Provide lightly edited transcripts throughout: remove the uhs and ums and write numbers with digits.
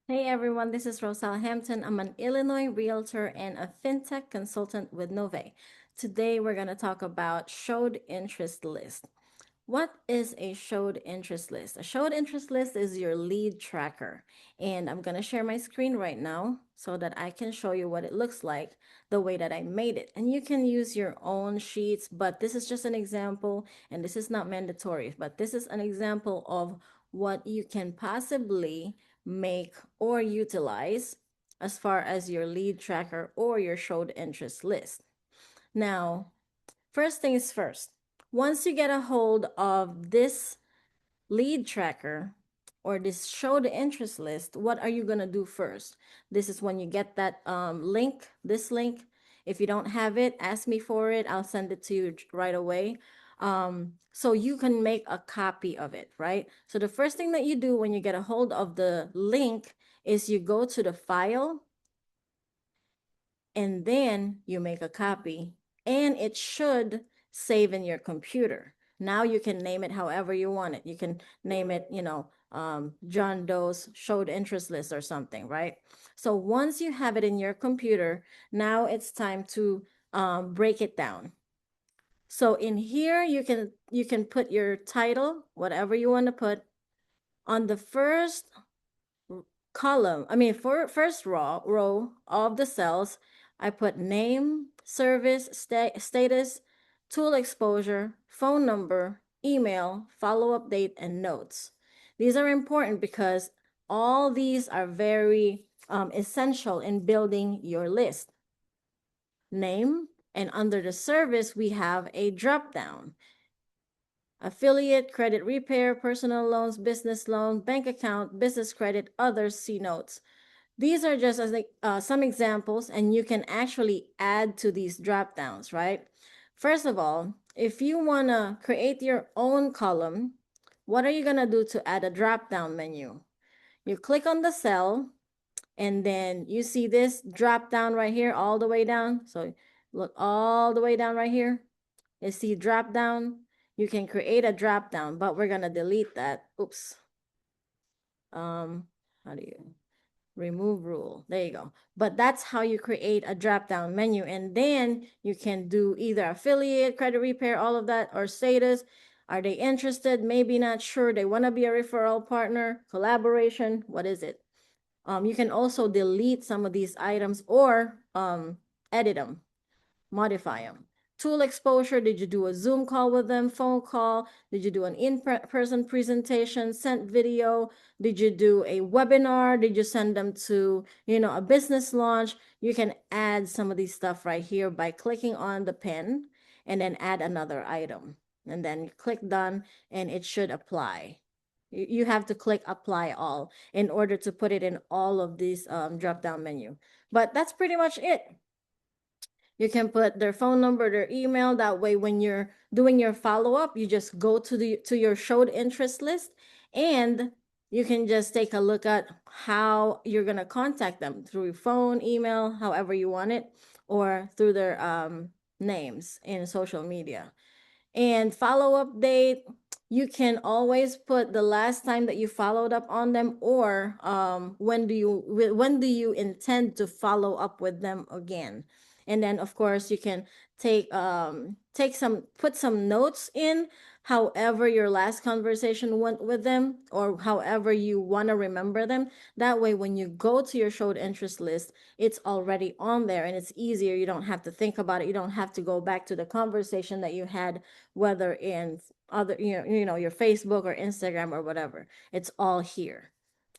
Hey everyone, this is Rosal Hampton. I'm an Illinois realtor and a fintech consultant with Nove. Today we're going to talk about showed interest list. What is a showed interest list? A showed interest list is your lead tracker. And I'm going to share my screen right now so that I can show you what it looks like the way that I made it. And you can use your own sheets, but this is just an example and this is not mandatory, but this is an example of what you can possibly make or utilize as far as your lead tracker or your showed interest list. Now, first things first, once you get a hold of this lead tracker or this showed interest list, what are you going to do first? This is when you get that link, this link. If you don't have it, ask me for it. I'll send it to you right away. So you can make a copy of it, right? So the first thing that you do when you get a hold of the link is you go to the file and then you make a copy and it should save in your computer. Now you can name it however you want it. You can name it, John Doe's showed interest list or something, right? So once you have it in your computer, now it's time to break it down. So in here, you can put your title, whatever you want to put. On the first column, for first row of the cells, I put name, service, status, tool exposure, phone number, email, follow-up date, and notes. These are important because all these are very essential in building your list. Name, and under the service, we have a drop down. Affiliate, credit repair, personal loans, business loan, bank account, business credit, others, see notes. These are just as some examples, and you can actually add to these drop downs, right? First of all, if you want to create your own column, what are you going to do to add a drop down menu? You click on the cell, and then you see this drop down right here, all the way down. So look all the way down right here. You see drop down. You can create a drop down, but we're going to delete that. Oops. How do you remove rule? There you go. But that's how you create a drop down menu. And then you can do either affiliate, credit repair, all of that, or status. Are they interested? Maybe not sure. They want to be a referral partner, collaboration. What is it? You can also delete some of these items or edit them, modify them. Tool exposure, did you do a Zoom call with them, phone call? Did you do an in-person presentation, sent video? Did you do a webinar? Did you send them to, a business launch? You can add some of these stuff right here by clicking on the pen and then add another item. And then click done and it should apply. You have to click apply all in order to put it in all of these drop-down menu. But that's pretty much it. You can put their phone number, their email. That way, when you're doing your follow-up, you just go to your showed interest list and you can just take a look at how you're going to contact them through phone, email, however you want it, or through their names in social media. And follow-up date, you can always put the last time that you followed up on them, or when do you intend to follow up with them again. And then of course you can put some notes in however your last conversation went with them or however you want to remember them. That way when you go to your showed interest list, it's already on there and it's easier. You don't have to think about it. You don't have to go back to the conversation that you had, whether in other, your Facebook or Instagram or whatever. It's all here.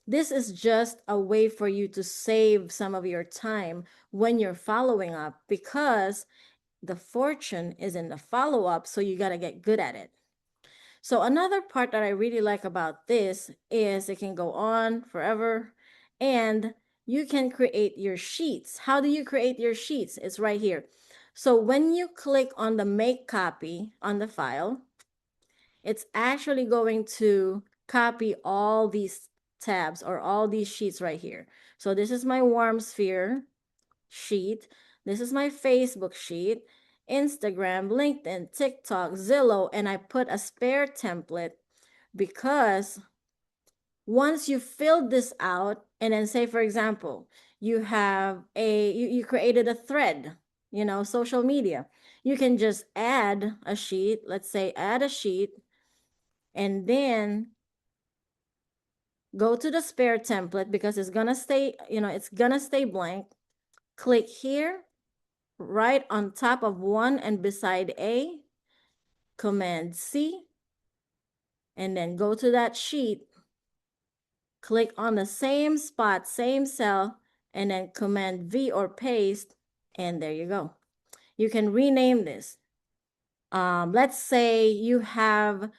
This is just a way for you to save some of your time when you're following up, because the fortune is in the follow-up, so you got to get good at it. So another part that I really like about this is it can go on forever and you can create your sheets. How do you create your sheets? It's right here. So when you click on the make copy on the file, it's actually going to copy all these tabs or all these sheets right here. So this is my WarmSphere sheet. This is my Facebook sheet, Instagram, LinkedIn, TikTok, Zillow, and I put a spare template because Once you filled this out, and then say, for example, you have you created a thread, social media, you can just add a sheet. Let's say add a sheet, and then go to the spare template because it's gonna stay, it's gonna stay blank. Click here, right on top of 1 and beside A, Command C, and then go to that sheet, click on the same spot, same cell, and then Command V or paste, and there you go. You can rename this. Let's say you have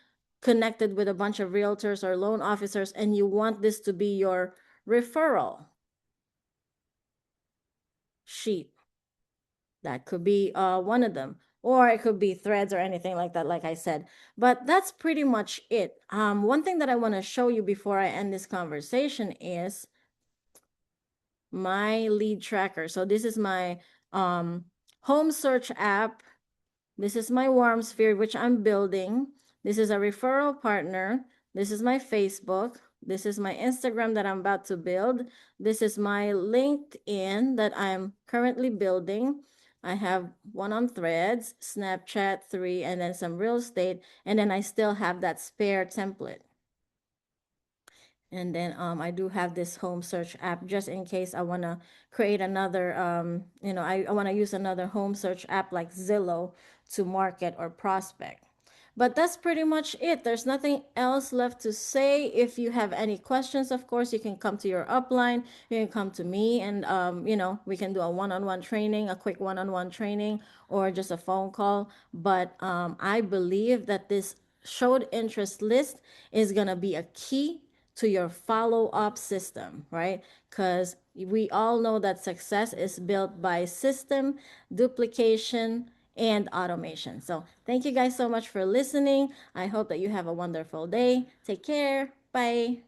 connected with a bunch of realtors or loan officers and you want this to be your referral sheet. That could be one of them, or it could be threads or anything like that, like I said. But that's pretty much it. One thing that I want to show you before I end this conversation is my lead tracker. So this is my home search app. This is my WarmSphere, which I'm building. This is a referral partner. This is my Facebook. This is my Instagram that I'm about to build. This is my LinkedIn that I'm currently building. I have one on Threads, Snapchat 3, and then some real estate. And then I still have that spare template. And then I do have this home search app just in case I want to create another, I want to use another home search app like Zillow to market or prospect. But that's pretty much it. There's nothing else left to say. If you have any questions, of course, you can come to your upline. You can come to me and, we can do a one-on-one training, a quick one-on-one training, or just a phone call. But I believe that this showed interest list is going to be a key to your follow-up system, right? Because we all know that success is built by system, duplication, and automation. So thank you guys so much for listening. I hope that you have a wonderful day. Take care. Bye.